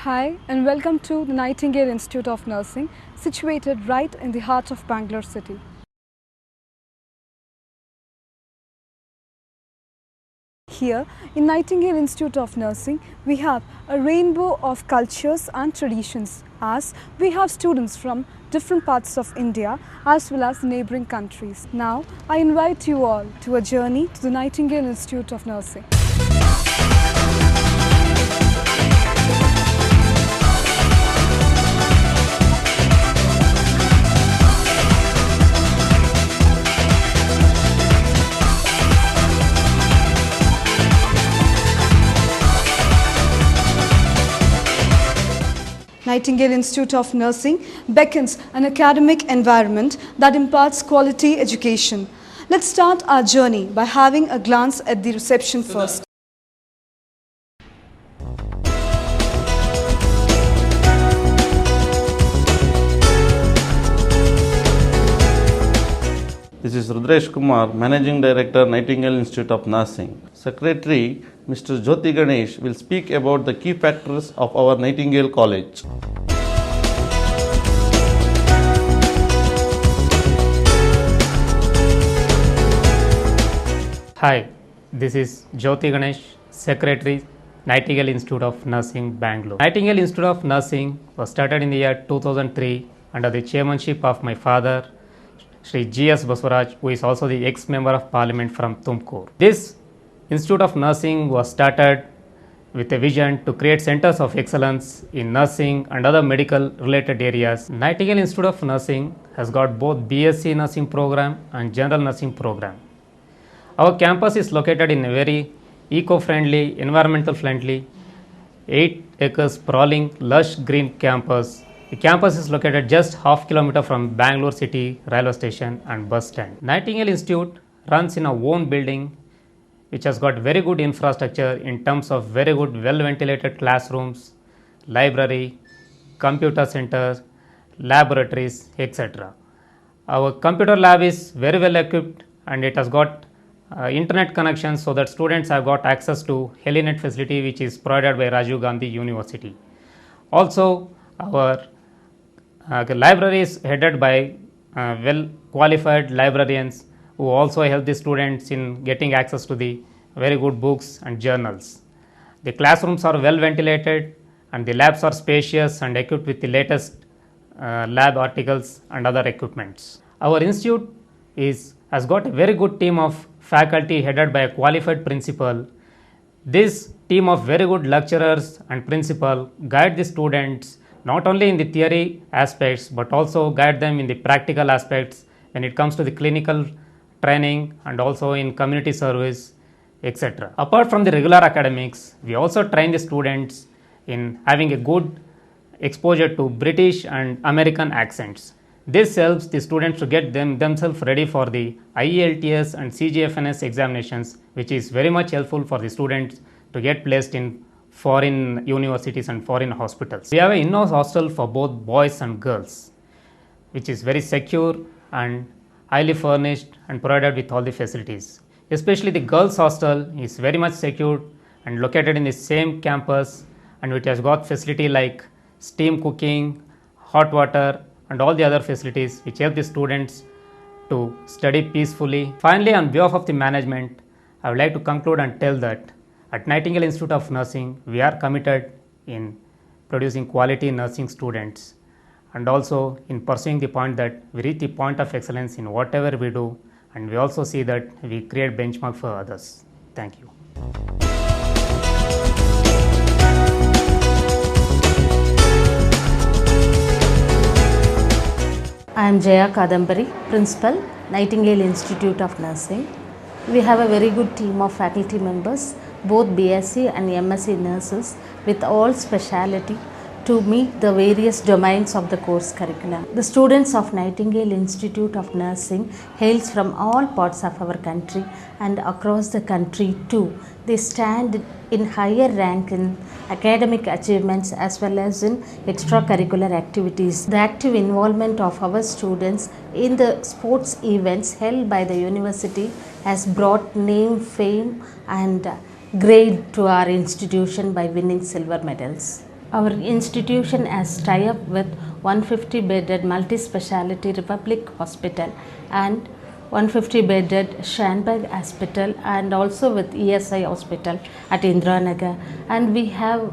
Hi and welcome to the Nightingale Institute of Nursing, situated right in the heart of Bangalore city. Here in Nightingale Institute of Nursing, we have a rainbow of cultures and traditions, as we have students from different parts of India as well as neighbouring countries. Now I invite you all to a journey to the Nightingale Institute of Nursing. Nightingale Institute of Nursing beckons an academic environment that imparts quality education. Let's start our journey by having a glance at the reception first. This is Rudresh Kumar, Managing Director, Nightingale Institute of Nursing. Secretary Mr. Jyoti Ganesh will speak about the key factors of our Nightingale College. Hi, this is Jyoti Ganesh, Secretary, Nightingale Institute of Nursing, Bangalore. Nightingale Institute of Nursing was started in the year 2003 under the chairmanship of my father, Shri G.S. Baswaraj, who is also the ex-member of Parliament from Tumkur. This Institute of Nursing was started with a vision to create centers of excellence in nursing and other medical related areas. Nightingale Institute of Nursing has got both BSc nursing program and general nursing program. Our campus is located in a very eco-friendly, environmental friendly, 8 acres sprawling, lush green campus. The campus is located just half kilometer from Bangalore city railway station and bus stand. Nightingale Institute runs in a own building which has got very good infrastructure in terms of very good well ventilated classrooms, library, computer center, laboratories, etc. Our computer lab is very well equipped and it has got internet connection so that students have got access to HeliNet facility which is provided by Rajiv Gandhi University. Also, our library is headed by well qualified librarians who also help the students in getting access to the very good books and journals. The classrooms are well ventilated and the labs are spacious and equipped with the latest lab articles and other equipments. Our institute has got a very good team of faculty headed by a qualified principal. This team of very good lecturers and principal guide the students not only in the theory aspects but also guide them in the practical aspects when it comes to the clinical training and also in community service, etc. Apart from the regular academics, we also train the students in having a good exposure to British and American accents. This helps the students to get themselves ready for the IELTS and CGFNS examinations, which is very much helpful for the students to get placed in foreign universities and foreign hospitals. We have an in-house hostel for both boys and girls, which is very secure and highly furnished and provided with all the facilities. Especially the girls' hostel is very much secured and located in the same campus and it has got facility like steam cooking, hot water and all the other facilities which help the students to study peacefully. Finally, on behalf of the management, I would like to conclude and tell that at Nightingale Institute of Nursing, we are committed in producing quality nursing students and also in pursuing the point that we reach the point of excellence in whatever we do, and we also see that we create benchmark for others. Thank you. I am Jaya Kadambari, Principal, Nightingale Institute of Nursing. We have a very good team of faculty members, both BSc and MSc nurses with all speciality to meet the various domains of the course curriculum. The students of Nightingale Institute of Nursing hails from all parts of our country and across the country too. They stand in higher rank in academic achievements as well as in extracurricular activities. The active involvement of our students in the sports events held by the university has brought name, fame and grade to our institution by winning silver medals. Our institution has tie-up with 150-bedded multi-speciality Republic Hospital and 150-bedded Shanbag Hospital, and also with ESI Hospital at Indranagar. And we have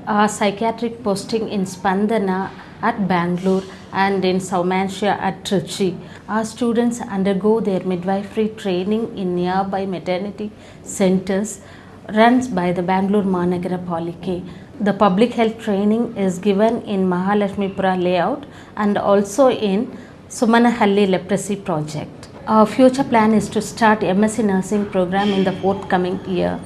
our psychiatric posting in Spandana at Bangalore and in Saumansha at Trichy. Our students undergo their midwifery training in nearby maternity centers runs by the Bangalore Mahanagara Polyclinic. The public health training is given in Mahalakshmipura layout and also in Sumanahalli leprosy project. Our future plan is to start MSc nursing program in the forthcoming year.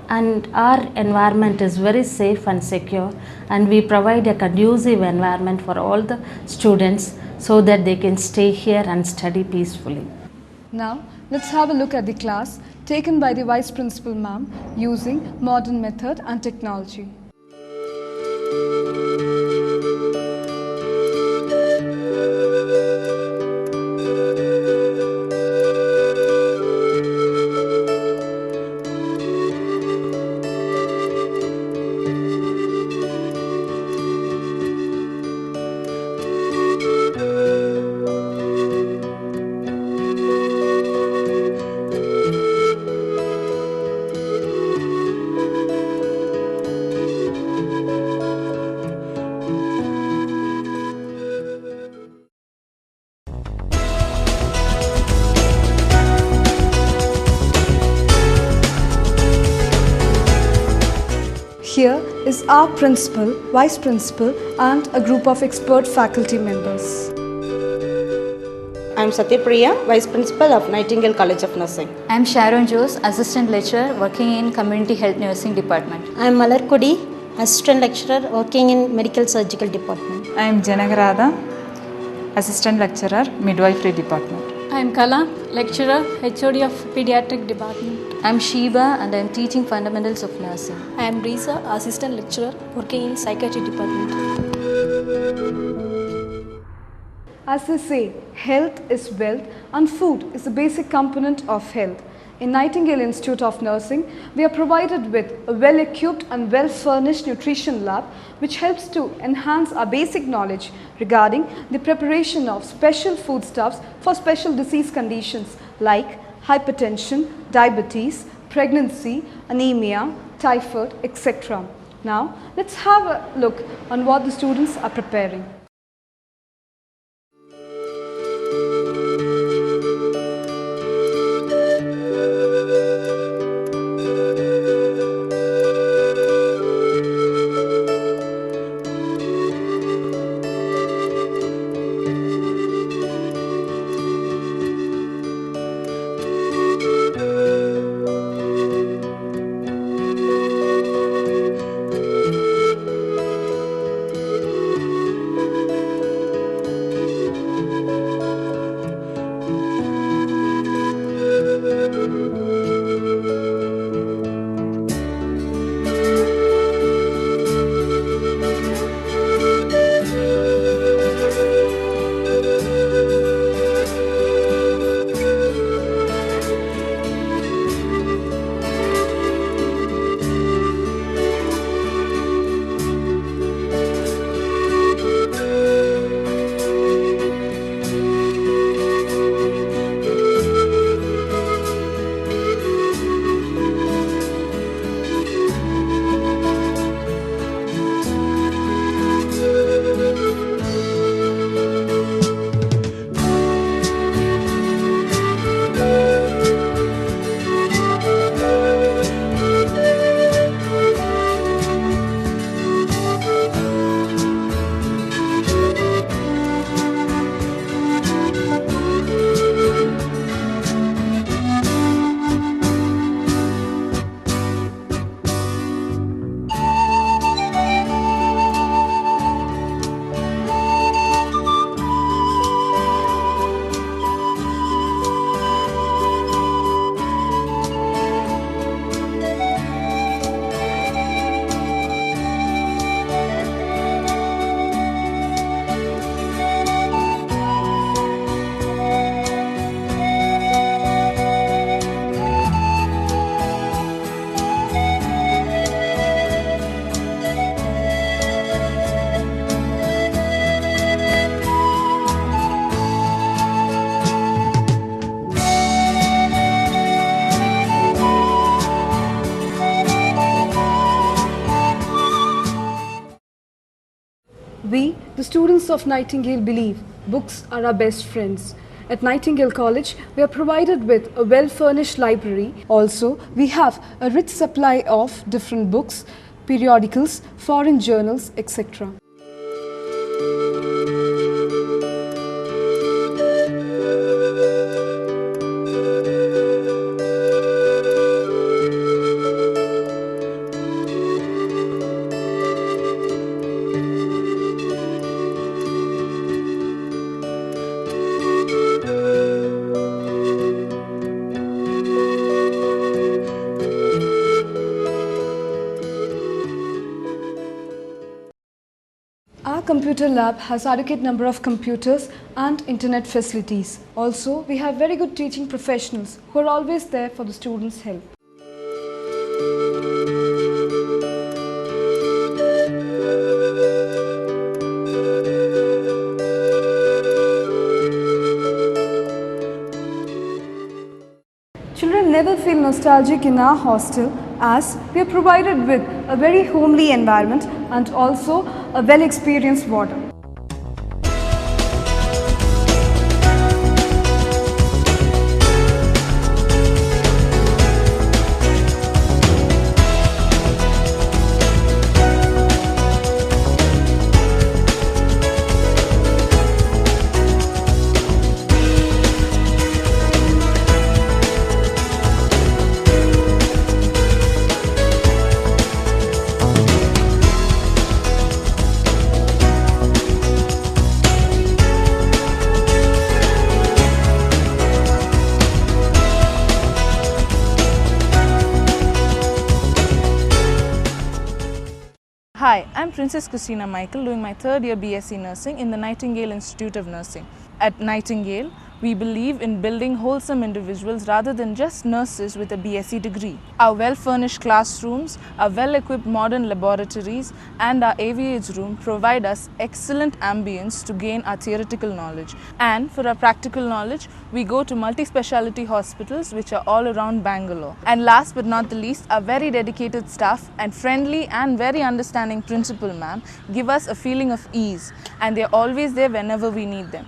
And our environment is very safe and secure, and we provide a conducive environment for all the students so that they can stay here and study peacefully. Now, let's have a look at the class taken by the Vice Principal Ma'am using modern method and technology. Here is our principal, vice principal and a group of expert faculty members. I am Satyapriya, Vice Principal of Nightingale College of Nursing. I am Sharon Jose, Assistant Lecturer working in Community Health Nursing Department. I am Malar Kodi, Assistant Lecturer working in Medical Surgical Department. I am Janagarada, Assistant Lecturer, Midwifery Department. I am Kala, Lecturer, HOD of Pediatric Department. I am Sheba and I am teaching Fundamentals of Nursing. I am Risa, Assistant Lecturer working in Psychiatry Department. As they say, health is wealth and food is a basic component of health. In Nightingale Institute of Nursing, we are provided with a well-equipped and well-furnished nutrition lab which helps to enhance our basic knowledge regarding the preparation of special foodstuffs for special disease conditions like hypertension, diabetes, pregnancy, anemia, typhoid, etc. Now, let's have a look on what the students are preparing. We, the students of Nightingale, believe books are our best friends. At Nightingale College, we are provided with a well-furnished library. Also, we have a rich supply of different books, periodicals, foreign journals, etc. Our computer lab has adequate number of computers and internet facilities. Also, we have very good teaching professionals who are always there for the students' help. Children never feel nostalgic in our hostel as we are provided with a very homely environment and also a well-experienced warden. Hi, I'm Princess Christina Michael doing my third year BSc Nursing in the Nightingale Institute of Nursing. At Nightingale, we believe in building wholesome individuals rather than just nurses with a BSc degree. Our well-furnished classrooms, our well-equipped modern laboratories and our AVH room provide us excellent ambience to gain our theoretical knowledge. And for our practical knowledge, we go to multi-speciality hospitals which are all around Bangalore. And last but not the least, our very dedicated staff and friendly and very understanding principal ma'am give us a feeling of ease, and they are always there whenever we need them.